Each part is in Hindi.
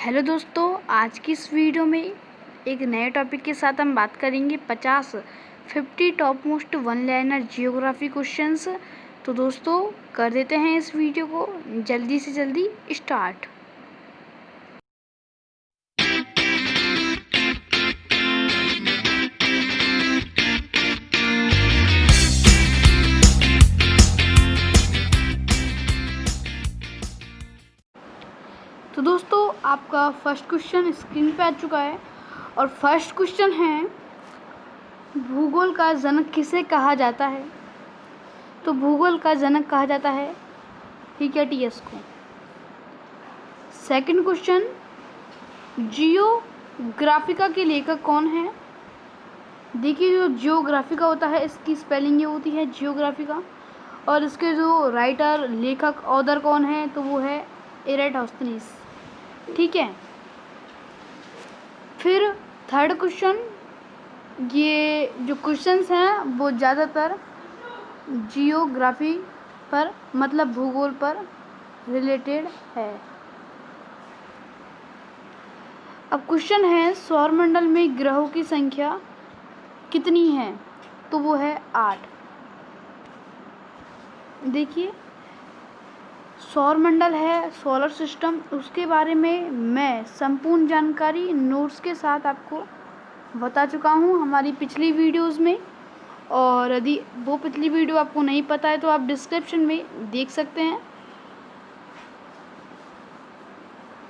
हेलो दोस्तों, आज की इस वीडियो में एक नए टॉपिक के साथ हम बात करेंगे 50 top most one liner geography questions. तो दोस्तों कर देते हैं इस वीडियो को जल्दी से जल्दी स्टार्ट। तो दोस्तों आपका फर्स्ट क्वेश्चन स्क्रीन पे आ चुका है और फर्स्ट क्वेश्चन है, भूगोल का जनक किसे कहा जाता है? तो भूगोल का जनक कहा जाता है हिकैटियस को। सेकंड क्वेश्चन, जियोग्राफिका के लेखक कौन है? देखिए, जो जियोग्राफिका होता है इसकी स्पेलिंग ये होती है जियोग्राफिका, और इसके जो राइटर लेखक ऑथर कौन है तो वो है एराटोस्थेनीस। ठीक है। फिर थर्ड क्वेश्चन, ये जो क्वेश्चंस हैं वो ज़्यादातर जियोग्राफी पर मतलब भूगोल पर रिलेटेड है। अब क्वेश्चन है, सौरमंडल में ग्रहों की संख्या कितनी है? तो वो है 8। देखिए, सौरमंडल है सोलर सिस्टम, उसके बारे में मैं संपूर्ण जानकारी नोट्स के साथ आपको बता चुका हूँ हमारी पिछली वीडियोस में, और यदि वो पिछली वीडियो आपको नहीं पता है तो आप डिस्क्रिप्शन में देख सकते हैं।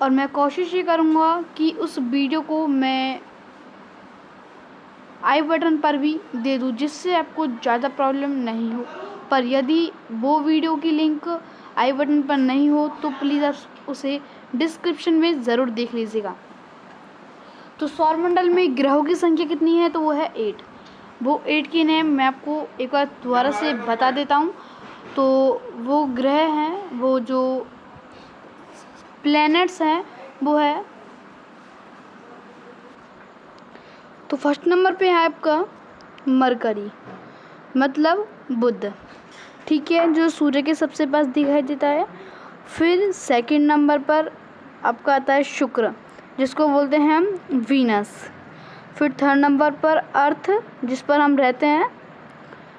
और मैं कोशिश ये करूँगा कि उस वीडियो को मैं आई बटन पर भी दे दूँ जिससे आपको ज़्यादा प्रॉब्लम नहीं हो। पर यदि वो वीडियो की लिंक आई बटन पर नहीं हो तो प्लीज़ आप उसे डिस्क्रिप्शन में ज़रूर देख लीजिएगा। तो सौरमंडल में ग्रहों की संख्या कितनी है? तो वो है 8। वो 8 की नेम मैं आपको एक बार दोबारा से बता देता हूँ। तो वो ग्रह हैं, वो जो प्लैनेट्स हैं वो है, तो फर्स्ट नंबर पे है आपका मरकरी मतलब बुध। ठीक है, जो सूर्य के सबसे पास दिखाई देता है। फिर सेकंड नंबर पर आपका आता है शुक्र, जिसको बोलते हैं हम वीनस। फिर थर्ड नंबर पर अर्थ, जिस पर हम रहते हैं।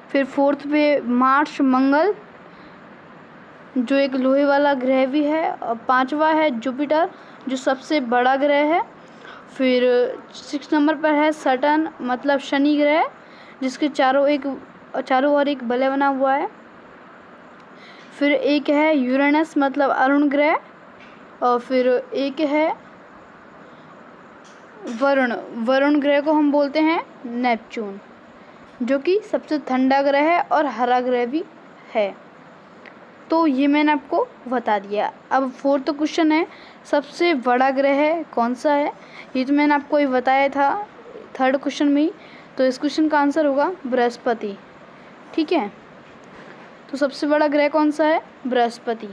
फिर फोर्थ पे मार्स मंगल, जो एक लोहे वाला ग्रह भी है। और पांचवा है जुपिटर, जो सबसे बड़ा ग्रह है। फिर 6 नंबर पर है सैटर्न मतलब शनि ग्रह, जिसके चारों ओर एक वलय बना हुआ है। फिर एक है यूरेनस मतलब अरुण ग्रह, और फिर एक है वरुण ग्रह को हम बोलते हैं नेपच्यून, जो कि सबसे ठंडा ग्रह है और हरा ग्रह भी है। तो ये मैंने आपको बता दिया। अब फोर्थ क्वेश्चन है, सबसे बड़ा ग्रह कौन सा है? ये तो मैंने आपको ये बताया था थर्ड क्वेश्चन में ही। तो इस क्वेश्चन का आंसर होगा बृहस्पति। ठीक है, तो सबसे बड़ा ग्रह कौन सा है? बृहस्पति।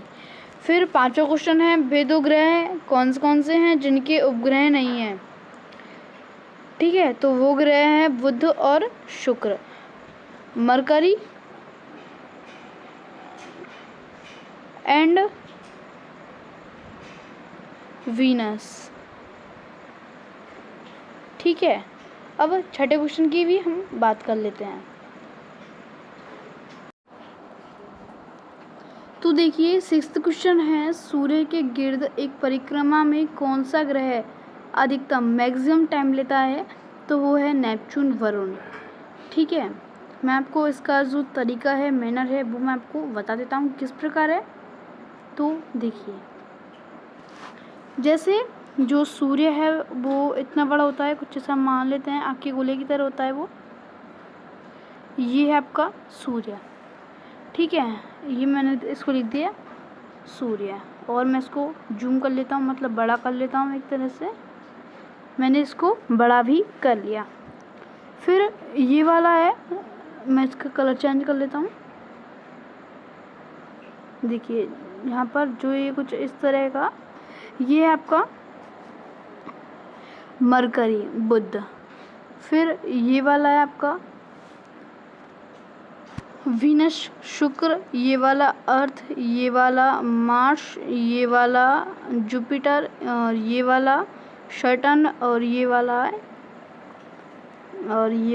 फिर पांचवा क्वेश्चन है, वे दो ग्रह कौन से हैं जिनके उपग्रह नहीं हैं? ठीक है, तो वो ग्रह हैं बुध और शुक्र, मरकरी एंड वीनस। ठीक है, अब छठे क्वेश्चन की भी हम बात कर लेते हैं। तो देखिए, सिक्स्थ क्वेश्चन है, सूर्य के गिर्द एक परिक्रमा में कौन सा ग्रह अधिकतम मैक्सिमम टाइम लेता है? तो वो है नेपच्यून वरुण। ठीक है, मैं आपको इसका जो तरीका है, मैनर है, वो मैं आपको बता देता हूँ किस प्रकार है। तो देखिए, जैसे जो सूर्य है वो इतना बड़ा होता है, कुछ ऐसा मान लेते हैं आँख के गोले की तरह होता है वो। ये है आपका सूर्य। ठीक है, ये मैंने इसको लिख दिया सूर्य, और मैं इसको जूम कर लेता हूँ मतलब बड़ा कर लेता हूँ। एक तरह से मैंने इसको बड़ा भी कर लिया। फिर ये वाला है, मैं इसका कलर चेंज कर लेता हूँ। देखिए यहाँ पर जो ये कुछ इस तरह का, ये है आपका मरकरी बुध। फिर ये वाला है आपका वीनस शुक्र, ये वाला अर्थ, ये वाला मार्स, ये वाला जुपिटर, और ये वाला सैटर्न, और ये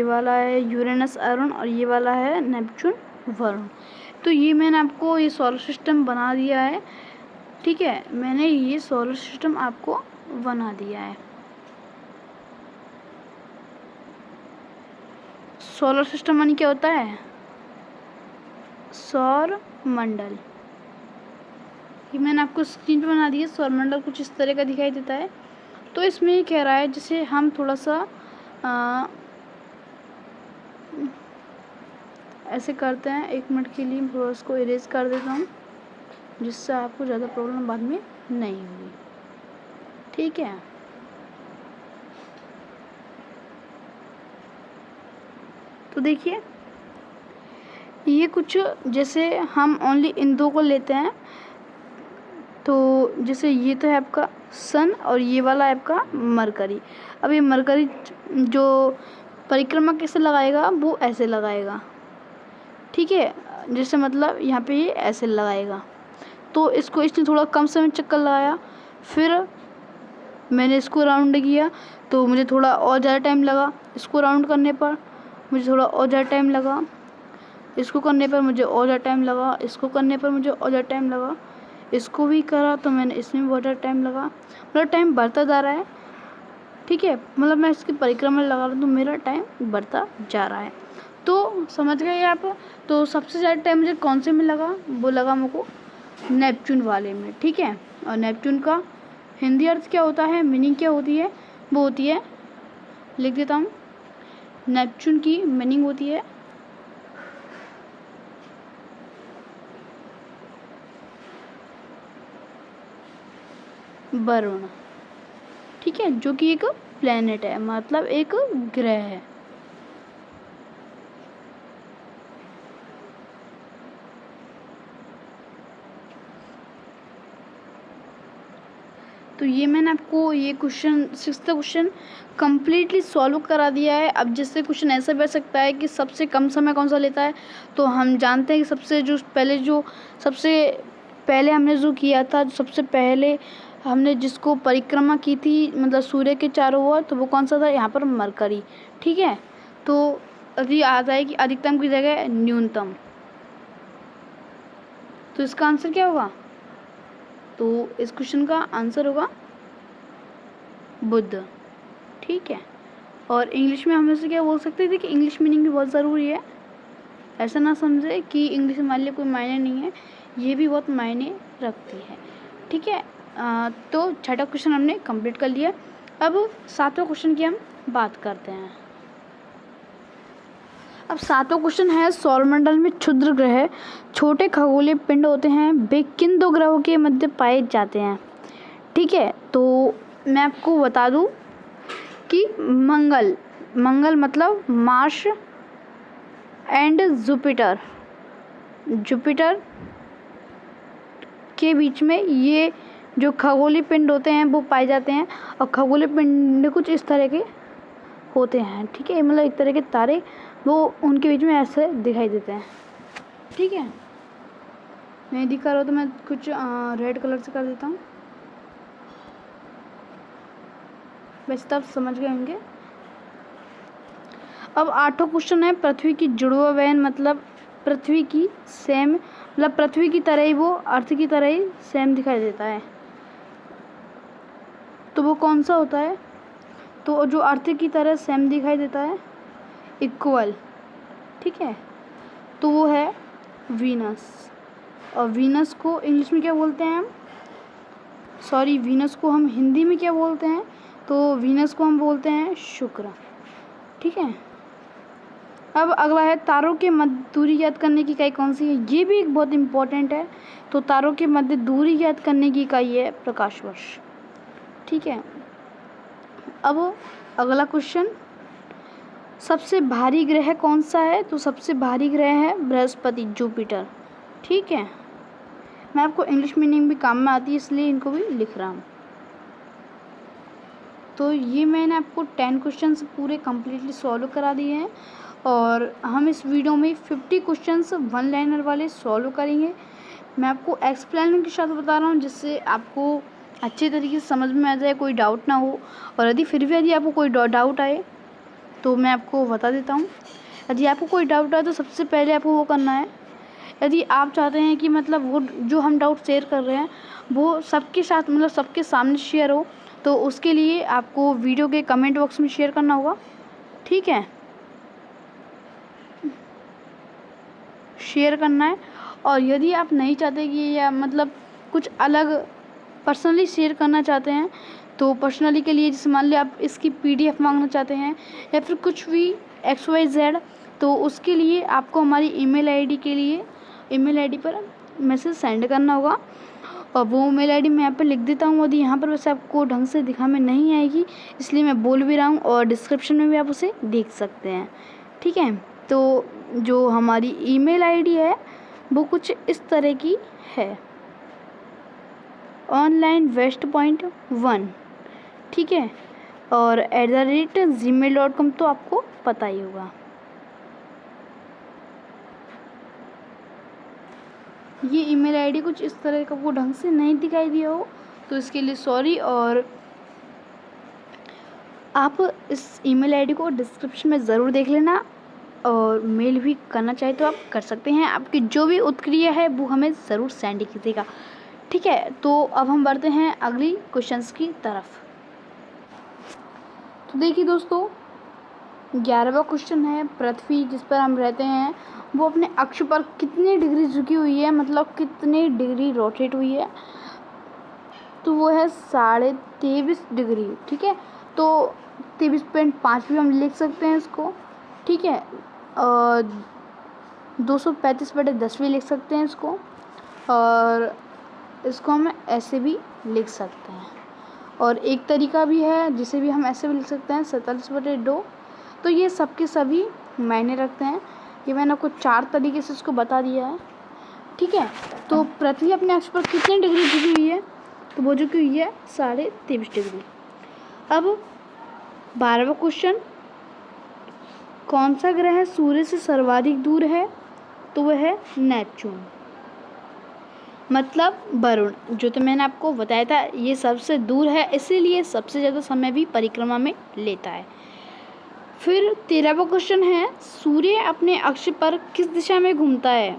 वाला है यूरेनस अरुण, और ये वाला है नेपच्यून वरुण। तो ये मैंने आपको ये सोलर सिस्टम बना दिया है। ठीक है, मैंने ये सोलर सिस्टम आपको बना दिया है। सोलर सिस्टम मानी क्या होता है? सौर मंडल। ये मैंने आपको स्क्रीन पे बना दिया। सौर मंडल कुछ इस तरह का दिखाई देता है। तो इसमें ये कह रहा है जैसे हम थोड़ा सा ऐसे करते हैं, 1 मिनट के लिए थोड़ा इसको इरेज कर देता हूँ, जिससे आपको ज़्यादा प्रॉब्लम बाद में नहीं होगी। ठीक है, तो देखिए ये कुछ जैसे हम ओनली इन दो को लेते हैं, तो जैसे ये तो है आपका सन और ये वाला है आपका मरकरी। अब ये मरकरी जो परिक्रमा कैसे लगाएगा, वो ऐसे लगाएगा। ठीक है, जैसे मतलब यहाँ पे ये ऐसे लगाएगा। तो इसको इसने थोड़ा कम समय चक्कर लगाया, फिर मैंने इसको राउंड किया तो मुझे थोड़ा और ज़्यादा टाइम लगा। इसको राउंड करने पर मुझे थोड़ा और ज़्यादा टाइम लगा, इसको करने पर मुझे और ज़्यादा टाइम लगा, इसको करने पर मुझे और ज़्यादा टाइम लगा, इसको भी करा तो मैंने इसमें बहुत ज़्यादा टाइम लगा। मतलब टाइम बढ़ता जा रहा है। ठीक है, मतलब मैं इसकी परिक्रमा लगा रहा हूँ तो मेरा टाइम बढ़ता जा रहा है। तो समझ गए आप? तो सबसे ज़्यादा टाइम मुझे कौन से में लगा? वो लगा मुझको नेपच्यून वाले में। ठीक है, और नेपच्यून का हिंदी अर्थ क्या होता है, मीनिंग क्या होती है? वो होती है, लिख देता हूँ, नेपच्यून की मीनिंग होती है वरुण। ठीक है, जो कि एक प्लेनेट है, मतलब एक ग्रह है। तो ये मैंने आपको ये question 6th question completely solve करा दिया है। अब जैसे क्वेश्चन ऐसा बैठ सकता है कि सबसे कम समय कौन सा लेता है, तो हम जानते हैं कि सबसे पहले हमने जो किया था, सबसे पहले हमने जिसको परिक्रमा की थी मतलब सूर्य के चारों ओर, तो वो कौन सा था? यहाँ पर मरकरी। ठीक है, तो अभी आ जाएगी अधिकतम की जगह न्यूनतम, तो इसका आंसर क्या होगा? तो इस क्वेश्चन का आंसर होगा बुध। ठीक है, और इंग्लिश में हम ऐसे क्या बोल सकते थे कि इंग्लिश मीनिंग भी बहुत ज़रूरी है। ऐसा ना समझे कि इंग्लिश हमारे लिए कोई मायने नहीं है, ये भी बहुत मायने रखती है। ठीक है, तो 6ठा क्वेश्चन हमने कंप्लीट कर लिया। अब 7वें क्वेश्चन की हम बात करते हैं। अब 7वां क्वेश्चन है, सौरमंडल में क्षुद्र ग्रह छोटे खगोलीय पिंड होते हैं, वे किन 2 ग्रहों के मध्य पाए जाते हैं? ठीक है, तो मैं आपको बता दूं कि मंगल मतलब मार्स एंड जुपिटर के बीच में ये जो खगोलीय पिंड होते हैं वो पाए जाते हैं, और खगोलीय पिंड कुछ इस तरह के होते हैं। ठीक है, मतलब एक तरह के तारे, वो उनके बीच में ऐसे दिखाई देते हैं। ठीक है, नहीं दिखा रहा तो मैं कुछ रेड कलर से कर देता हूँ, वैसे तब समझ गए होंगे। अब 8वां क्वेश्चन है, पृथ्वी की जुड़वा बहन मतलब पृथ्वी की सेम, मतलब पृथ्वी की तरह ही वो अर्थ की तरह ही सेम दिखाई देता है, तो वो कौन सा होता है? तो जो अर्थ की तरह सेम दिखाई देता है, इक्वल। ठीक है, तो वो है वीनस। और वीनस को इंग्लिश में क्या बोलते हैं हम? वीनस को हम हिंदी में क्या बोलते हैं? तो वीनस को हम बोलते हैं शुक्र। ठीक है, अब अगला है, तारों के मध्य दूरी ज्ञात करने की इकाई कौन सी है? ये भी एक बहुत इंपॉर्टेंट है। तो तारों के मध्य दूरी ज्ञात करने की इकाई है प्रकाश वर्ष। ठीक है, अब अगला क्वेश्चन, सबसे भारी ग्रह कौन सा है? तो सबसे भारी ग्रह है बृहस्पति, जुपिटर। ठीक है, मैं आपको इंग्लिश मीनिंग भी काम में आती है इसलिए इनको भी लिख रहा हूँ। तो ये मैंने आपको 10 क्वेश्चन पूरे कम्प्लीटली सॉल्व करा दिए हैं, और हम इस वीडियो में 50 क्वेश्चंस वन लाइनर वाले सॉल्व करेंगे। मैं आपको एक्सप्लेन के साथ बता रहा हूँ जिससे आपको अच्छे तरीके से समझ में आ जाए, कोई डाउट ना हो। और यदि आपको कोई डाउट आए तो मैं आपको बता देता हूँ। यदि आपको कोई डाउट आए तो सबसे पहले आपको वो करना है, यदि आप चाहते हैं कि मतलब वो जो हम डाउट शेयर कर रहे हैं वो सबके साथ मतलब सबके सामने शेयर हो, तो उसके लिए आपको वीडियो के कमेंट बॉक्स में शेयर करना होगा। ठीक है, शेयर करना है। और यदि आप नहीं चाहते कि या मतलब कुछ अलग पर्सनली शेयर करना चाहते हैं तो पर्सनली के लिए जैसे मान लिया आप इसकी PDF मांगना चाहते हैं या फिर कुछ भी XYZ, तो उसके लिए आपको हमारी ईमेल आईडी पर मैसेज सेंड करना होगा। और वो ईमेल आईडी मैं यहाँ पर लिख देता हूँ। यदि यहाँ पर वैसे आपको ढंग से दिखा में नहीं आएगी इसलिए मैं बोल भी रहा हूँ, और डिस्क्रिप्शन में भी आप उसे देख सकते हैं। ठीक है, तो जो हमारी ईमेल आईडी है वो कुछ इस तरह की है, onlinewest.1। ठीक है, और @gmail.com तो आपको पता ही होगा। ये ईमेल आईडी कुछ इस तरह का वो ढंग से नहीं दिखाई दिया हो तो इसके लिए सॉरी। और आप इस ईमेल आईडी को डिस्क्रिप्शन में ज़रूर देख लेना, और मेल भी करना चाहे तो आप कर सकते हैं। आपकी जो भी उत्क्रिया है वो हमें ज़रूर सेंड कीजिएगा। ठीक है, तो अब हम बढ़ते हैं अगली क्वेश्चंस की तरफ। तो देखिए दोस्तों, 11वां क्वेश्चन है, पृथ्वी जिस पर हम रहते हैं वो अपने अक्ष पर कितनी डिग्री झुकी हुई है, मतलब कितनी डिग्री रोटेट हुई है, तो वो है 23.5 डिग्री। ठीक है, तो 23.5 भी हम लिख सकते हैं इसको। ठीक है, और 235/10 भी लिख सकते हैं इसको, और इसको हम ऐसे भी लिख सकते हैं। और एक तरीका भी है जिसे भी हम ऐसे भी लिख सकते हैं, 47/2। तो ये सब के सभी मायने रखते हैं। ये मैंने आपको 4 तरीके से इसको बता दिया है। ठीक है, तो पृथ्वी अपने अक्ष पर कितनी डिग्री झुकी हुई है, तो वो झुकी हुई है 23.5 डिग्री। अब 12वां क्वेश्चन, कौन सा ग्रह सूर्य से सर्वाधिक दूर है, तो वह है नेपच्यून, मतलब वरुण। जो तो मैंने आपको बताया था ये सबसे दूर है, इसीलिए सबसे ज़्यादा समय भी परिक्रमा में लेता है। फिर 13वां क्वेश्चन है, सूर्य अपने अक्ष पर किस दिशा में घूमता है,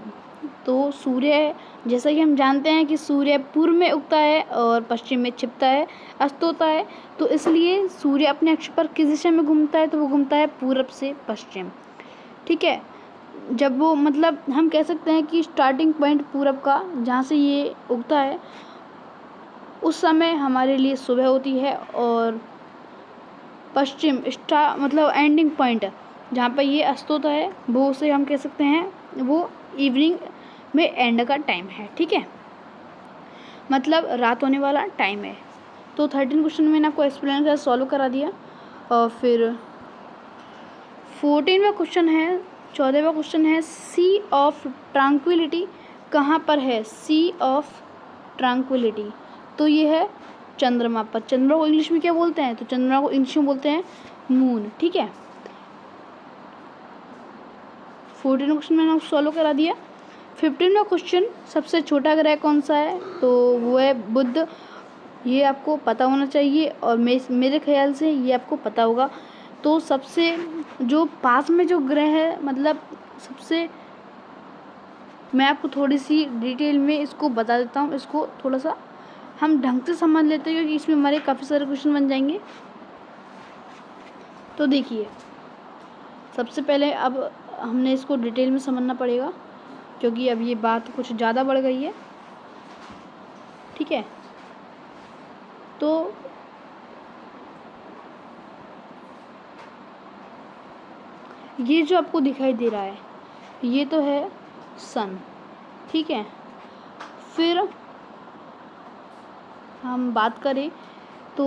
तो सूर्य जैसा कि हम जानते हैं कि सूर्य पूर्व में उगता है और पश्चिम में छिपता है, अस्त होता है। तो इसलिए सूर्य अपने अक्ष पर किस दिशा में घूमता है, तो वो घूमता है पूरब से पश्चिम। ठीक है, जब वो मतलब हम कह सकते हैं कि स्टार्टिंग पॉइंट पूरब का जहाँ से ये उगता है उस समय हमारे लिए सुबह होती है, और पश्चिम मतलब एंडिंग पॉइंट जहाँ पर ये अस्त होता है वो उसे हम कह सकते हैं वो इवनिंग में एंड का टाइम है। ठीक है, मतलब रात होने वाला टाइम है। तो 13 क्वेश्चन मैंने आपको एक्सप्लेन कर सॉल्व करा दिया। और फिर 14वां क्वेश्चन है, सी ऑफ ट्रांक्विलिटी कहाँ पर है, सी ऑफ ट्रांक्विलिटी, तो ये है चंद्रमा पर। चंद्रमा को इंग्लिश में क्या बोलते हैं, तो चंद्रमा को इंग्लिश में बोलते हैं मून। ठीक है, 14 क्वेश्चन मैंने आपको सॉल्व करा दिया। 15वां क्वेश्चन, सबसे छोटा ग्रह कौन सा है, तो वो है बुध। ये आपको पता होना चाहिए, और मेरे ख्याल से ये आपको पता होगा। तो सबसे जो पास में जो ग्रह है, मतलब सबसे, मैं आपको थोड़ी सी डिटेल में इसको बता देता हूँ। इसको थोड़ा सा हम ढंग से समझ लेते हैं क्योंकि इसमें हमारे काफ़ी सारे क्वेश्चन बन जाएंगे। तो देखिए, सबसे पहले अब हमने इसको डिटेल में समझना पड़ेगा क्योंकि अब ये बात कुछ ज़्यादा बढ़ गई है। ठीक है, तो ये जो आपको दिखाई दे रहा है ये तो है सन। ठीक है, फिर हम बात करें तो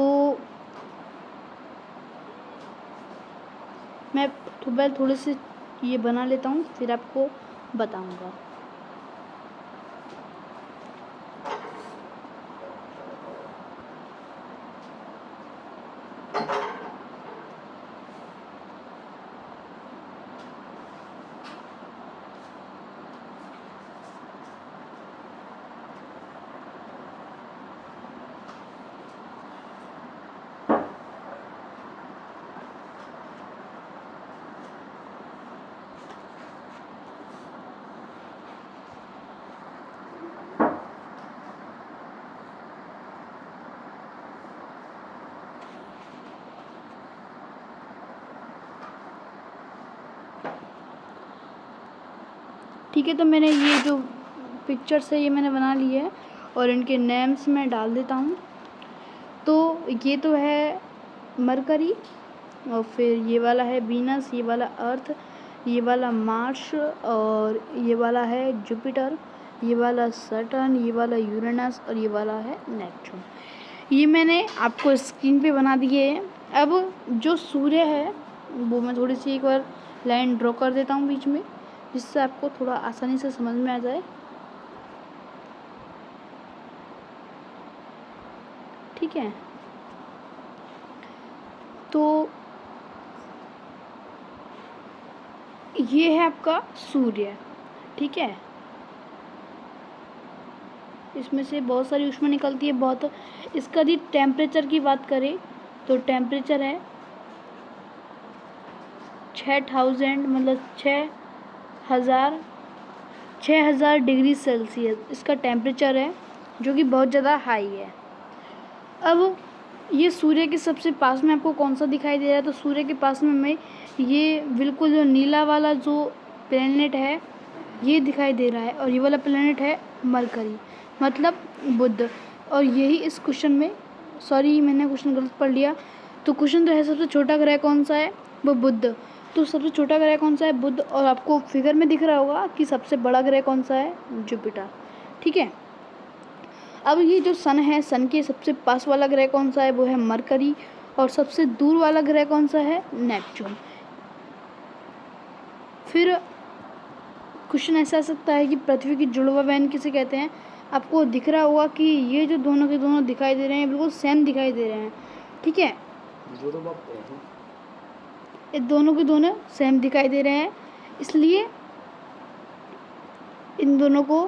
मैं थोड़े से ये बना लेता हूँ फिर आपको बताऊँगा। ठीक है, तो मैंने ये जो पिक्चर्स है ये मैंने बना ली है और इनके नेम्स मैं डाल देता हूँ। तो ये तो है मरकरी, और फिर ये वाला है वीनस, ये वाला अर्थ, ये वाला मार्स, और ये वाला है जुपिटर, ये वाला सैटर्न, ये वाला यूरेनस, और ये वाला है नेपच्यून। ये मैंने आपको स्क्रीन पे बना दिए हैं। अब जो सूर्य है वो मैं थोड़ी सी एक बार लाइन ड्रॉ कर देता हूँ बीच में, जिससे आपको थोड़ा आसानी से समझ में आ जाए। ठीक है, तो ये है आपका सूर्य। ठीक है, इसमें से बहुत सारी ऊष्मा निकलती है बहुत। इसका यदि टेम्परेचर की बात करें तो टेम्परेचर है 6000 मतलब 6000 डिग्री सेल्सियस इसका टेम्परेचर है, जो कि बहुत ज़्यादा हाई है। अब ये सूर्य के सबसे पास में आपको कौन सा दिखाई दे रहा है? तो सूर्य के पास में हमें ये बिल्कुल जो नीला वाला जो प्लेनेट है ये दिखाई दे रहा है, और ये वाला प्लेनेट है मरकरी मतलब बुध। और यही इस क्वेश्चन में, सॉरी मैंने क्वेश्चन गलत पढ़ लिया। तो क्वेश्चन तो है सबसे छोटा ग्रह कौन सा है? वो बुध। तो सबसे छोटा ग्रह कौन सा है? बुध। और आपको फिगर में दिख रहा होगा कि सबसे बड़ा ग्रह कौन सा है? जुपिटर। ठीक है, अब ये जो सन है, सन के सबसे पास वाला ग्रह कौन सा है? वो है मरकरी। और सबसे दूर वाला ग्रह कौन सा है? नेपच्यून। फिर क्वेश्चन ऐसा आ सकता है कि पृथ्वी की जुड़वा बहन किसे कहते हैं? आपको दिख रहा होगा कि ये जो दोनों के दोनों दिखाई दे रहे हैं बिल्कुल सेम दिखाई दे रहे हैं। ठीक है, ये दोनों के दोनों सेम दिखाई दे रहे हैं, इसलिए इन दोनों को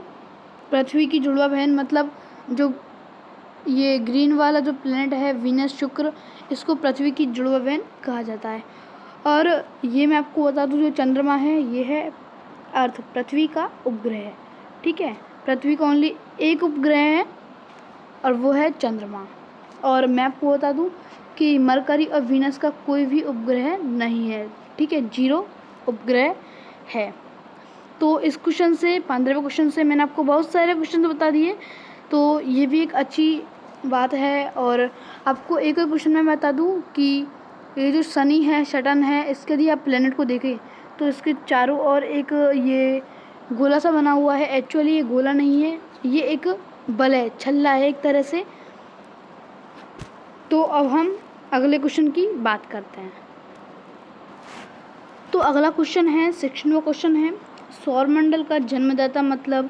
पृथ्वी की जुड़वा बहन मतलब जो ये ग्रीन वाला जो प्लैनेट है वीनस शुक्र, इसको पृथ्वी की जुड़वा बहन कहा जाता है। और ये मैं आपको बता दूं जो चंद्रमा है ये है अर्थ, पृथ्वी का उपग्रह है। ठीक है, पृथ्वी का ओनली एक उपग्रह है और वो है चंद्रमा। और मैं आपको बता दूं कि मरकरी और वीनस का कोई भी उपग्रह नहीं है। ठीक है, 0 उपग्रह है। तो इस क्वेश्चन से 15वें क्वेश्चन से मैंने आपको बहुत सारे क्वेश्चन तो बता दिए, तो ये भी एक अच्छी बात है। और आपको एक और क्वेश्चन मैं बता दूं कि ये जो शनि है, सैटर्न है, इसके यदि आप प्लेनेट को देखें तो इसके चारों ओर एक ये गोला सा बना हुआ है। एक्चुअली ये गोला नहीं है, ये एक बल है, छल्ला है एक तरह से। तो अब हम अगले क्वेश्चन की बात करते हैं। तो अगला क्वेश्चन है 16वां क्वेश्चन है, सौरमंडल का जन्मदाता मतलब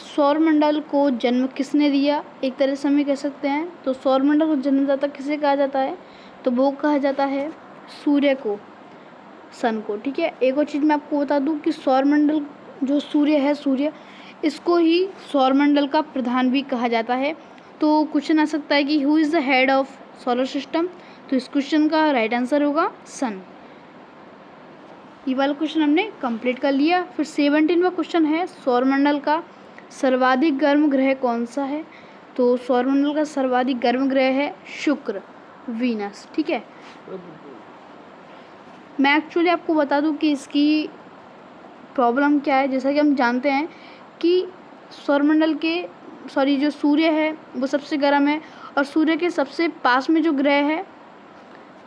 सौरमंडल को जन्म किसने दिया? एक तरह से हम ये कह सकते हैं। तो सौरमंडल को जन्मदाता किसे कहा जाता है? तो वो कहा जाता है सूर्य को, सन को। ठीक है, एक और चीज़ मैं आपको बता दूं कि सौरमंडल जो सूर्य है, सूर्य इसको ही सौरमंडल का प्रधान भी कहा जाता है। तो क्वेश्चन आ सकता है कि who is the head of solar system? तो इस क्वेश्चन का राइट आंसर होगा सन। ये वाला क्वेश्चन हमने कंप्लीट कर लिया। फिर 17वां क्वेश्चन है, सौरमंडल का सर्वाधिक गर्म ग्रह कौन सा है? तो सौरमंडल का सर्वाधिक गर्म ग्रह है शुक्र, वीनस। ठीक है, मैं एक्चुअली आपको बता दूं कि इसकी प्रॉब्लम क्या है। जैसा कि हम जानते हैं कि सौरमंडल के जो सूर्य है वो सबसे गर्म है, और सूर्य के सबसे पास में जो ग्रह है,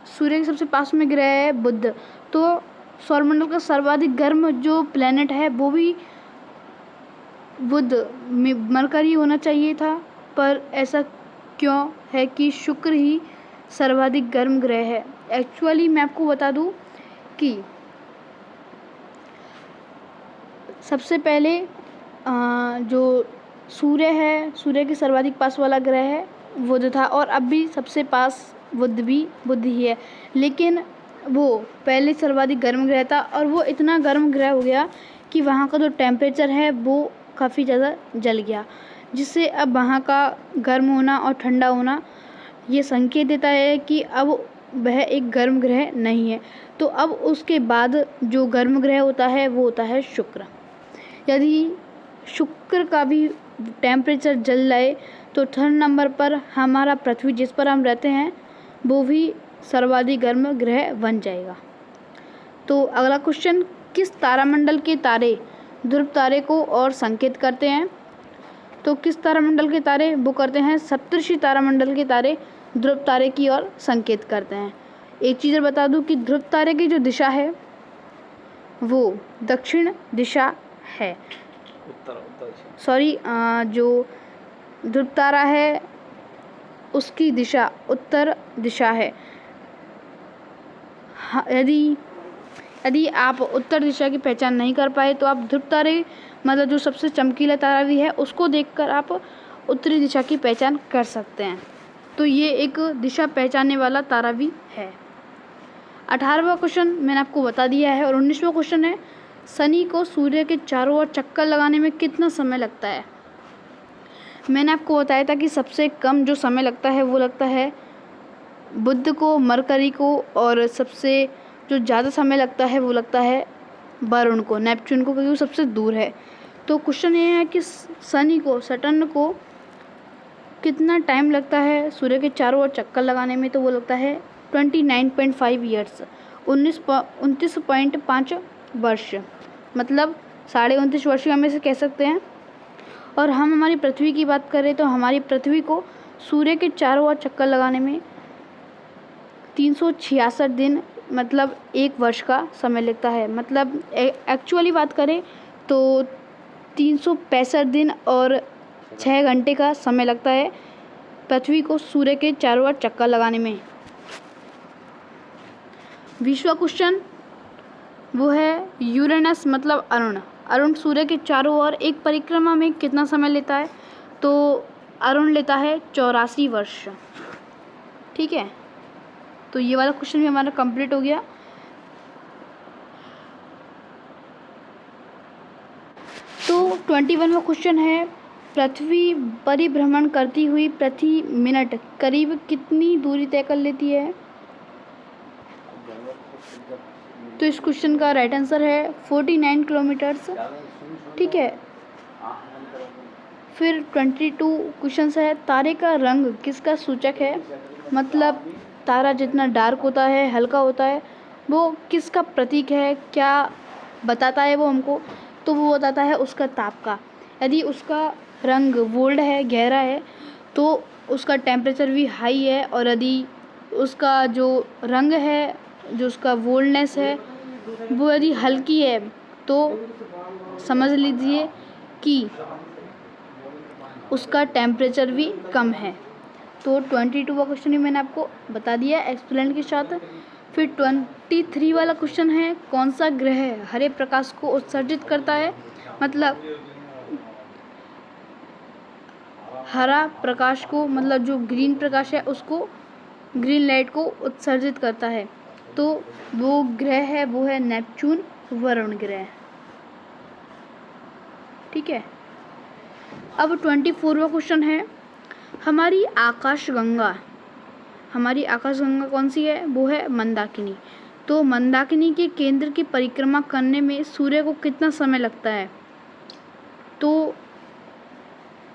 सूर्य के सबसे पास में ग्रह है बुध। तो सौरमंडल का सर्वाधिक गर्म जो प्लैनेट है वो भी बुध, मरकरी होना चाहिए था, पर ऐसा क्यों है कि शुक्र ही सर्वाधिक गर्म ग्रह है? एक्चुअली मैं आपको बता दूं कि सबसे पहले जो सूर्य है, सूर्य के सर्वाधिक पास वाला ग्रह है बुध था, और अब भी सबसे पास बुध ही है। लेकिन वो पहले सर्वाधिक गर्म ग्रह था, और वो इतना गर्म ग्रह हो गया कि वहाँ का जो टेम्परेचर है वो काफ़ी ज़्यादा जल गया, जिससे अब वहाँ का गर्म होना और ठंडा होना ये संकेत देता है कि अब वह एक गर्म ग्रह नहीं है। तो अब उसके बाद जो गर्म ग्रह होता है वो होता है शुक्र। यदि शुक्र का भी टेम्परेचर जल जाए तो थर्ड नंबर पर हमारा पृथ्वी जिस पर हम रहते हैं वो भी सर्वाधिक गर्म ग्रह बन जाएगा। तो अगला क्वेश्चन किस तारामंडल के तारे ध्रुव तारे को और संकेत करते हैं? तो किस तारामंडल के तारे वो करते हैं? सप्तर्षि तारामंडल के तारे ध्रुव तारे की ओर संकेत करते हैं। एक चीज़ और बता दूं कि ध्रुव तारे की जो दिशा है वो दक्षिण दिशा है। सॉरी, जो ध्रुव तारा है उसकी दिशा उत्तर दिशा है। यदि आप उत्तर दिशा की पहचान नहीं कर पाए तो आप ध्रुव तारे मतलब जो सबसे चमकीला तारा भी है उसको देखकर आप उत्तरी दिशा की पहचान कर सकते हैं। तो ये एक दिशा पहचानने वाला तारा भी है। 18वां क्वेश्चन मैंने आपको बता दिया है। और 19वां क्वेश्चन है, शनि को सूर्य के चारों ओर चक्कर लगाने में कितना समय लगता है? मैंने आपको बताया था कि सबसे कम जो समय लगता है वो लगता है बुध को, मरकरी को, और सबसे जो ज़्यादा समय लगता है वो लगता है वरुण को, नेपच्यून को, क्योंकि वो सबसे दूर है। तो क्वेश्चन ये है कि शनि को, सैटर्न को कितना टाइम लगता है सूर्य के चारों ओर चक्कर लगाने में? तो वो लगता है 29.5 ईयर्स, 29.5 वर्ष, मतलब 29.5 वर्ष हम इसे कह सकते हैं। और हम हमारी पृथ्वी की बात करें तो हमारी पृथ्वी को सूर्य के चारों ओर चक्कर लगाने में 366 दिन मतलब 1 वर्ष का समय लगता है। मतलब एक्चुअली बात करें तो 365 दिन और 6 घंटे का समय लगता है पृथ्वी को सूर्य के चारों ओर चक्कर लगाने में। 20वां क्वेश्चन वो है यूरेनस मतलब अरुण। अरुण सूर्य के चारों ओर एक परिक्रमा में कितना समय लेता है? तो अरुण लेता है 84 वर्ष। ठीक है, तो ये वाला क्वेश्चन भी हमारा कंप्लीट हो गया। तो 21वां क्वेश्चन है, पृथ्वी परिभ्रमण करती हुई प्रति मिनट करीब कितनी दूरी तय कर लेती है? तो इस क्वेश्चन का राइट आंसर है 49 किलोमीटर्स। ठीक है, फिर 22 क्वेश्चन है, तारे का रंग किसका सूचक है? मतलब तारा जितना डार्क होता है, हल्का होता है, वो किसका प्रतीक है, क्या बताता है वो हमको? तो वो बताता है उसका ताप का। यदि उसका रंग बोल्ड है, गहरा है, तो उसका टेम्परेचर भी हाई है, और यदि उसका जो रंग है, जो उसका बोल्डनेस है, वो यदि हल्की है तो समझ लीजिए कि उसका टेम्परेचर भी कम है। तो 22वां क्वेश्चन ही मैंने आपको बता दिया एक्सप्लेन के साथ। फिर 23 वाला क्वेश्चन है, कौन सा ग्रह हरे प्रकाश को उत्सर्जित करता है? मतलब हरा प्रकाश को, मतलब जो ग्रीन प्रकाश है उसको, ग्रीन लाइट को उत्सर्जित करता है। तो वो ग्रह है वो है नेपच्यून, वरुण ग्रह। ठीक है, अब 24वां क्वेश्चन है, हमारी आकाशगंगा कौन सी है? वो है मंदाकिनी। तो मंदाकिनी के केंद्र की परिक्रमा करने में सूर्य को कितना समय लगता है? तो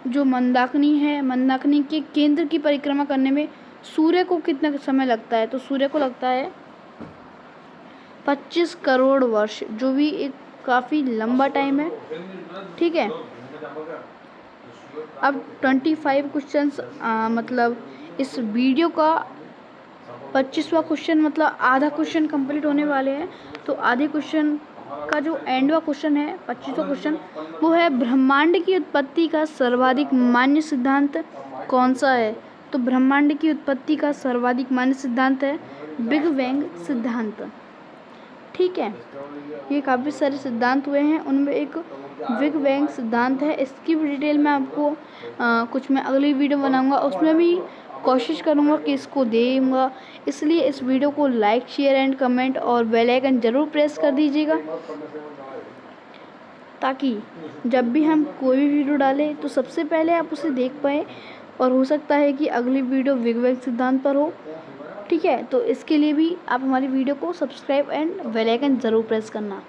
जो मंदाकिनी है, मंदाकिनी के केंद्र की परिक्रमा करने में सूर्य को कितना समय लगता है? तो सूर्य को लगता है 25 करोड़ वर्ष, जो भी एक काफ़ी लंबा टाइम है। ठीक है, अब 25 क्वेश्चंस मतलब इस वीडियो का 25वां क्वेश्चन मतलब आधा क्वेश्चन कंप्लीट होने वाले हैं। तो आधे क्वेश्चन का जो एंडवा क्वेश्चन है 25वां क्वेश्चन, वो है ब्रह्मांड की उत्पत्ति का सर्वाधिक मान्य सिद्धांत कौन सा है? तो ब्रह्मांड की उत्पत्ति का सर्वाधिक मान्य सिद्धांत है बिग बैंग सिद्धांत। ठीक है, ये काफ़ी सारे सिद्धांत हुए हैं, उनमें एक बिग बैंग सिद्धांत है। इसकी भी डिटेल मैं आपको कुछ मैं अगली वीडियो बनाऊंगा, उसमें भी कोशिश करूंगा कि इसको दूंगा। इसलिए इस वीडियो को लाइक, शेयर एंड कमेंट और बेल आइकन ज़रूर प्रेस कर दीजिएगा, ताकि जब भी हम कोई भी वीडियो डालें तो सबसे पहले आप उसे देख पाएँ। और हो सकता है कि अगली वीडियो बिग बैंग सिद्धांत पर हो। ठीक है, तो इसके लिए भी आप हमारी वीडियो को सब्सक्राइब एंड बेल आइकन ज़रूर प्रेस करना।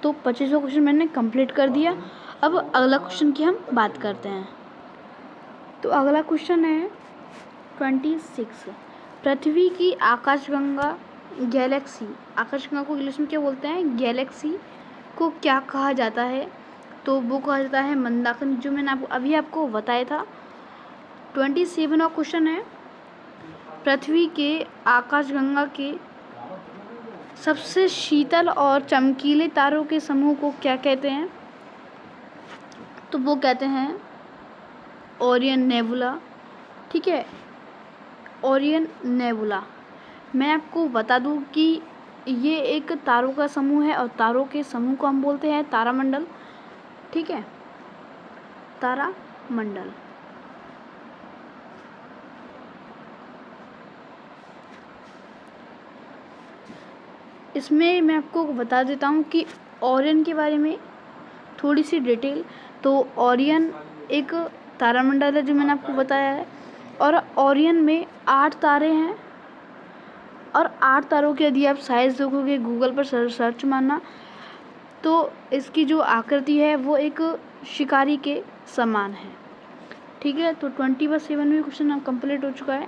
तो 25वां क्वेश्चन मैंने कंप्लीट कर दिया। अब अगला क्वेश्चन की हम बात करते हैं। तो अगला क्वेश्चन है 26, पृथ्वी की आकाशगंगा गैलेक्सी, आकाशगंगा को इंग्लिश में क्या बोलते हैं, गैलेक्सी को क्या कहा जाता है, तो वो कहा जाता है मंदाकिनी, जो मैंने अभी आपको बताया था। 27वां क्वेश्चन है, पृथ्वी के आकाशगंगा के सबसे शीतल और चमकीले तारों के समूह को क्या कहते हैं, तो वो कहते हैं ओरियन नेबुला। ठीक है, ओरियन नेबुला। मैं आपको बता दूं कि ये एक तारों का समूह है और तारों के समूह को हम बोलते हैं तारामंडल। ठीक है, तारामंडल। इसमें मैं आपको बता देता हूँ कि ओरियन के बारे में थोड़ी सी डिटेल। तो ओरियन एक तारामंडल है जो मैंने आपको बताया है, और ओरियन में 8 तारे हैं, और 8 तारों की यदि आप साइज़ देखोगे गूगल पर सर्च मारना, तो इसकी जो आकृति है वो एक शिकारी के समान है। ठीक है, तो 27वां क्वेश्चन कंप्लीट हो चुका है।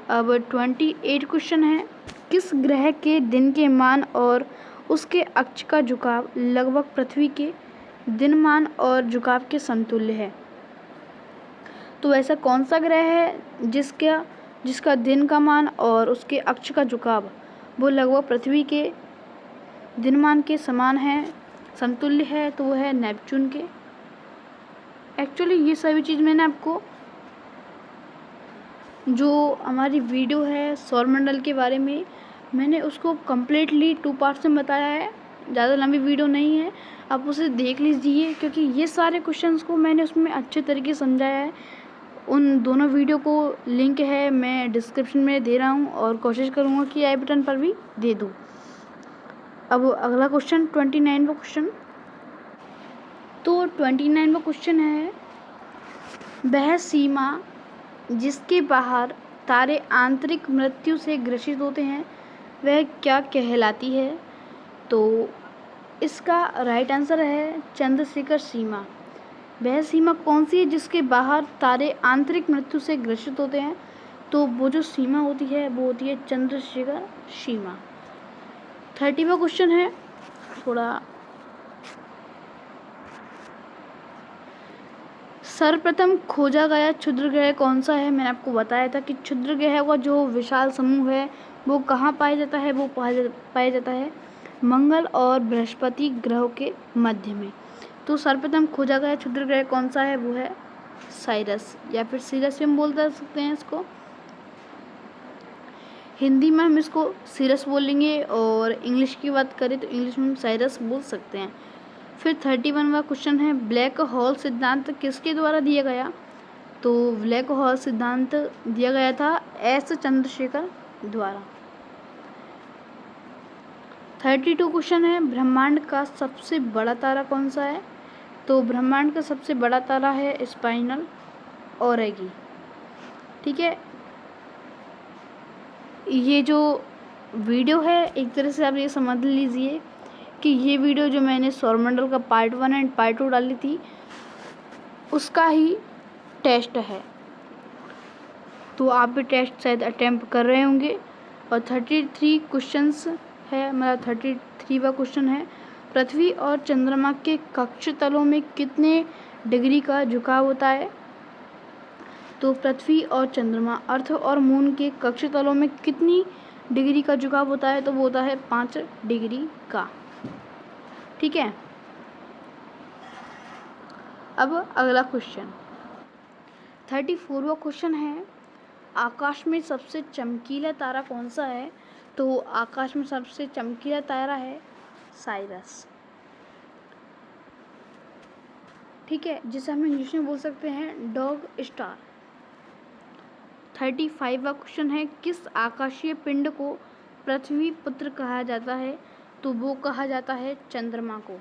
अब 28 क्वेश्चन है, किस ग्रह के दिन के मान और उसके अक्ष का झुकाव लगभग पृथ्वी के दिनमान और झुकाव के समतुल्य है। तो ऐसा कौन सा ग्रह है जिसका दिन का मान और उसके अक्ष का झुकाव वो लगभग पृथ्वी के दिनमान के समान है, समतुल्य है, तो वो है नेपच्यून के। एक्चुअली ये सभी चीज़ मैंने आपको जो हमारी वीडियो है सौरमंडल के बारे में, मैंने उसको कम्प्लीटली 2 पार्ट्स में बताया है, ज़्यादा लंबी वीडियो नहीं है, आप उसे देख लीजिए, क्योंकि ये सारे क्वेश्चंस को मैंने उसमें अच्छे तरीके से समझाया है। उन दोनों वीडियो को लिंक है मैं डिस्क्रिप्शन में दे रहा हूँ, और कोशिश करूँगा कि आई बटन पर भी दे दूँ। अब अगला क्वेश्चन 29वां क्वेश्चन। तो 29वां क्वेश्चन है, वह सीमा जिसके बाहर तारे आंतरिक मृत्यु से ग्रसित होते हैं वह क्या कहलाती है, तो इसका राइट आंसर है चंद्रशेखर सीमा। वह सीमा कौन सी है जिसके बाहर तारे आंतरिक मृत्यु से ग्रसित होते हैं, तो वो जो सीमा होती है वो होती है चंद्रशेखर सीमा। 30वां क्वेश्चन है, थोड़ा सर्वप्रथम खोजा गया क्षुद्र ग्रह कौन सा है। मैंने आपको बताया था कि क्षुद्र ग्रह का जो विशाल समूह है वो कहाँ पाया जाता है, वो पाया जाता है मंगल और बृहस्पति ग्रहों के मध्य में। तो सर्वप्रथम खोजा गया क्षुद्र ग्रह कौन सा है, वो है साइरस, या फिर सीरस भी हम बोल सकते हैं इसको। हिंदी में हम इसको सीरस बोलेंगे, और इंग्लिश की बात करें तो इंग्लिश में हम साइरस बोल सकते हैं। फिर 31वां क्वेश्चन है, ब्लैक होल सिद्धांत किसके द्वारा दिया गया, तो ब्लैक होल सिद्धांत दिया गया था एस चंद्रशेखर द्वारा। 32 क्वेश्चन है, ब्रह्मांड का सबसे बड़ा तारा कौन सा है, तो ब्रह्मांड का सबसे बड़ा तारा है स्पाइनल ओरेगी। ठीक है, ये जो वीडियो है एक तरह से आप ये समझ लीजिए कि ये वीडियो जो मैंने सौरमंडल का पार्ट 1 एंड पार्ट 2 डाली थी उसका ही टेस्ट है, तो आप भी टेस्ट शायद अटेम्प्ट कर रहे होंगे। और 33 क्वेश्चंस है, मतलब 33वां क्वेश्चन है, पृथ्वी और चंद्रमा के कक्ष तलों में कितने डिग्री का झुकाव होता है, तो पृथ्वी और चंद्रमा अर्थ और मून के कक्ष तलों में कितनी डिग्री का झुकाव होता है, तो वो होता है 5 डिग्री का। ठीक है, अब अगला क्वेश्चन 34वां क्वेश्चन है, आकाश में सबसे चमकीला तारा कौन सा है, तो आकाश में सबसे चमकीला तारा है साइरस। ठीक है, जिसे हम इंग्लिश में बोल सकते हैं डॉग स्टार। 35वां क्वेश्चन है, किस आकाशीय पिंड को पृथ्वी पुत्र कहा जाता है, तो वो कहा जाता है चंद्रमा को।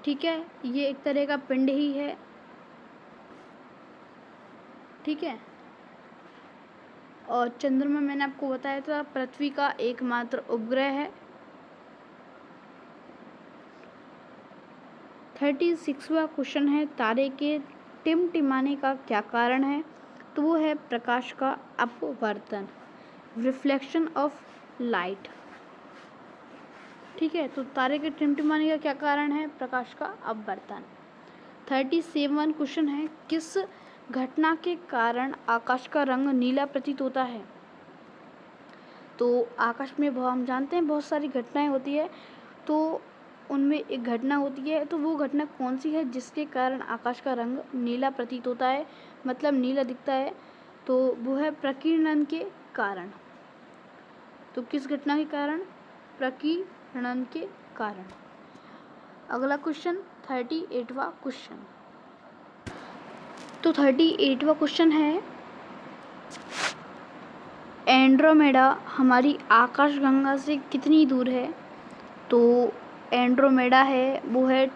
ठीक है, ये एक तरह का पिंड ही है। ठीक है, और चंद्रमा मैंने आपको बताया था पृथ्वी का एकमात्र उपग्रह है। 36वां क्वेश्चन है, तारे के टिमटिमाने का क्या कारण है, तो वो है प्रकाश का अपवर्तन, रिफ्लेक्शन ऑफ लाइट। ठीक है, तो तारे के टिमटिमाने का क्या कारण है? प्रकाश का अपवर्तन। 37 क्वेश्चन है, किस घटना के कारण आकाश का रंग नीला प्रतीत होता है? तो आकाश में हम जानते हैं बहुत सारी घटनाएं होती है, तो उनमें एक घटना होती है, तो वो घटना कौन सी है जिसके कारण आकाश का रंग नीला प्रतीत होता है, मतलब नीला दिखता है? तो वो है प्रकीर्णन के कारण। तो किस घटना के कारण? प्रकीर्णन के कारण। अगला क्वेश्चन 38वां क्वेश्चन। तो 38वां क्वेश्चन है, एंड्रोमेडा हमारी आकाशगंगा से कितनी दूर है? तो एंड्रोमेडा है वो है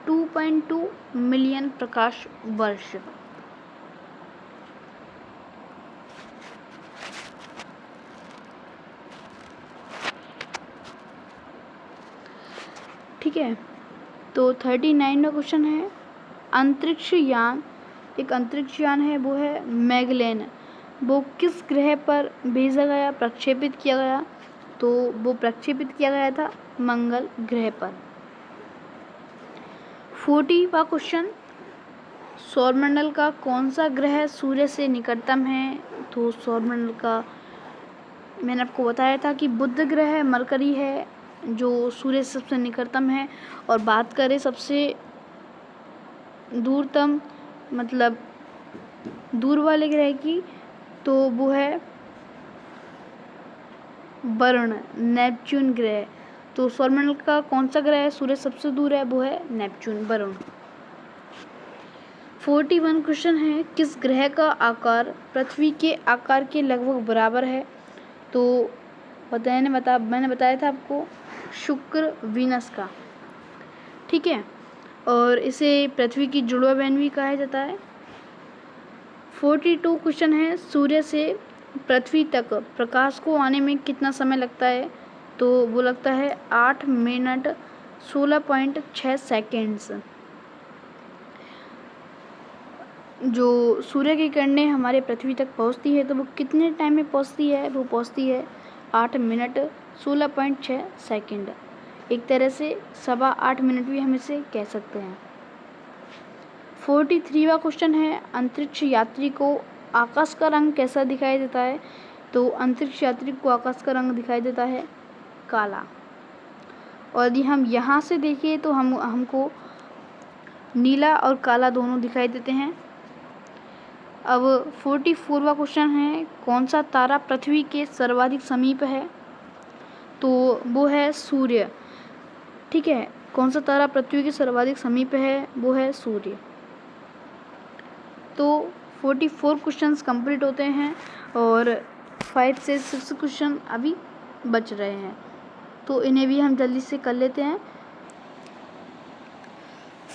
2.2 मिलियन प्रकाश वर्ष। ठीक है, तो 39वां क्वेश्चन है, अंतरिक्ष यान, एक अंतरिक्ष यान है वो है मैगेलन, वो किस ग्रह पर भेजा गया, प्रक्षेपित किया गया? तो वो प्रक्षेपित किया गया था मंगल ग्रह पर। 40वां क्वेश्चन, सौरमंडल का कौन सा ग्रह सूर्य से निकटतम है? तो सौरमंडल का मैंने आपको बताया था कि बुध ग्रह मरकरी है जो सूर्य से सबसे निकटतम है। और बात करें सबसे दूरतम, मतलब दूर वाले ग्रह की, तो वो है वरुण, नेपच्यून ग्रह। तो सौरमंडल का कौन सा ग्रह सूर्य सबसे दूर है? वो है नेपच्यून, वरुण। 41 क्वेश्चन है, किस ग्रह का आकार पृथ्वी के आकार के लगभग बराबर है? तो मैंने बताया था आपको, शुक्र, वीनस का। ठीक है, और इसे पृथ्वी की जुड़वा बहन भी कहा जाता है। 42 क्वेश्चन है, सूर्य से पृथ्वी तक प्रकाश को आने में कितना समय लगता है? तो वो लगता है 8 मिनट 16.6 सेकेंड्स। जो सूर्य की किरणें हमारे पृथ्वी तक पहुंचती है तो वो कितने टाइम में पहुंचती है? वो पहुंचती है 8 मिनट 16.6 सेकेंड। एक तरह से 8.25 मिनट भी हम इसे कह सकते हैं। 43वां क्वेश्चन है, अंतरिक्ष यात्री को आकाश का रंग कैसा दिखाई देता है? तो अंतरिक्ष यात्री को आकाश का रंग दिखाई देता है काला। और यदि हम यहाँ से देखें तो हमको नीला और काला दोनों दिखाई देते हैं। अब 44वां क्वेश्चन है, कौन सा तारा पृथ्वी के सर्वाधिक समीप है? तो वो है सूर्य। ठीक है, कौन सा तारा पृथ्वी के सर्वाधिक समीप है? वो है सूर्य। तो 44 क्वेश्चंस कंप्लीट होते हैं और 5 से 6 क्वेश्चन अभी बच रहे हैं, तो इन्हें भी हम जल्दी से कर लेते हैं।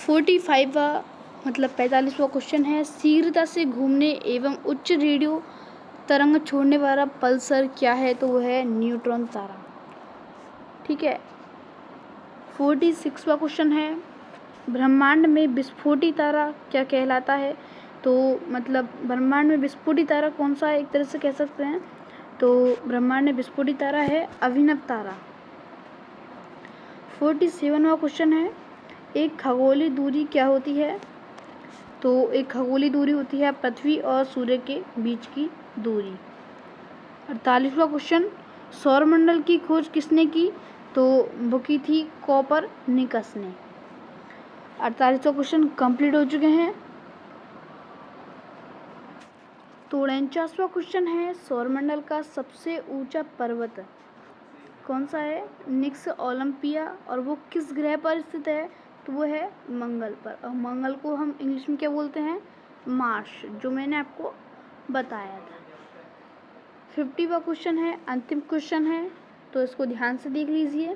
45वां मतलब 45वां क्वेश्चन है, शीघ्रता से घूमने एवं उच्च रेडियो तरंग छोड़ने वाला पल्सर क्या है? तो वो है न्यूट्रॉन तारा। ठीक है, 46वां क्वेश्चन है, ब्रह्मांड में विस्फोटी तारा क्या कहलाता है? तो मतलब ब्रह्मांड में विस्फोटी तारा कौन सा है, एक तरह से कह सकते हैं? तो ब्रह्मांड में विस्फोटी तारा है अभिनव तारा। 47वां क्वेश्चन है, एक खगोलीय दूरी क्या होती है? तो एक खगोलीय दूरी होती है पृथ्वी और सूर्य के बीच की दूरी। 48वां क्वेश्चन, सौरमंडल की खोज किसने की? तो वो की थी कोपरनिकस ने। 48वां क्वेश्चन कंप्लीट हो चुके हैं। तो 49वां क्वेश्चन है, सौरमंडल का सबसे ऊंचा पर्वत कौन सा है? निक्स ओलंपिया, और वो किस ग्रह पर स्थित है? तो वो है मंगल पर। और मंगल को हम इंग्लिश में क्या बोलते हैं? मार्स, जो मैंने आपको बताया था। 50वां क्वेश्चन है, अंतिम क्वेश्चन है, तो इसको ध्यान से देख लीजिए।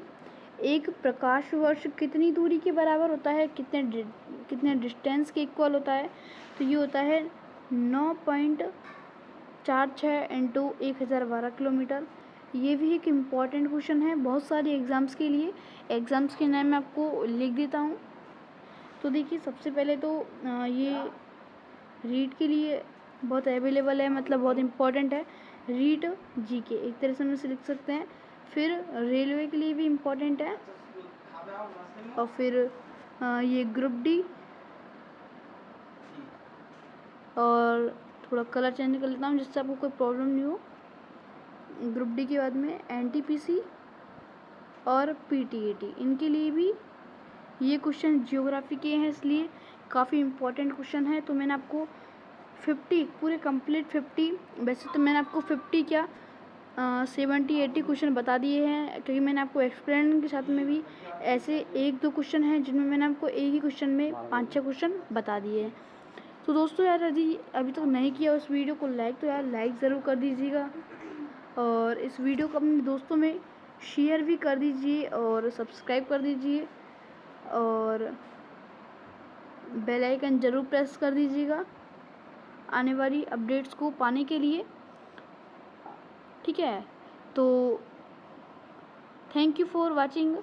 एक प्रकाश वर्ष कितनी दूरी के बराबर होता है? कितने डिस्टेंस के इक्वल होता है? तो ये होता है 9.46 इंटू 1012 किलोमीटर। ये भी एक इम्पॉर्टेंट क्वेश्चन है बहुत सारे एग्ज़ाम्स के लिए। एग्ज़ाम्स के नाम मैं आपको लिख देता हूँ। तो देखिए, सबसे पहले तो ये रीट के लिए बहुत अवेलेबल है, मतलब बहुत इम्पॉर्टेंट है। रीट जीके एक तरह से हम इसे लिख सकते हैं। फिर रेलवे के लिए भी इम्पॉर्टेंट है, और फिर ये ग्रुप डी, और थोड़ा कलर चेंज कर लेता हूँ जिससे आपको कोई प्रॉब्लम नहीं हो। ग्रुप डी के बाद में एनटीपीसी और पीटीईटी, इनके लिए भी ये क्वेश्चन जियोग्राफी के हैं, इसलिए काफ़ी इम्पोर्टेंट क्वेश्चन है। तो मैंने आपको 50 पूरे कंप्लीट 50, वैसे तो मैंने आपको 50 क्या 70-80 क्वेश्चन बता दिए हैं, क्योंकि मैंने आपको एक्सप्लेन के साथ में भी ऐसे 1-2 क्वेश्चन हैं जिनमें मैंने आपको एक ही क्वेश्चन में 5-6 क्वेश्चन बता दिए हैं। तो दोस्तों यार, यदि अभी तक नहीं किया उस वीडियो को लाइक, तो यार लाइक ज़रूर कर दीजिएगा, और इस वीडियो को अपने दोस्तों में शेयर भी कर दीजिए और सब्सक्राइब कर दीजिए, और बेल आइकन ज़रूर प्रेस कर दीजिएगा आने वाली अपडेट्स को पाने के लिए, ठीक है। तो थैंक यू फॉर वाचिंग।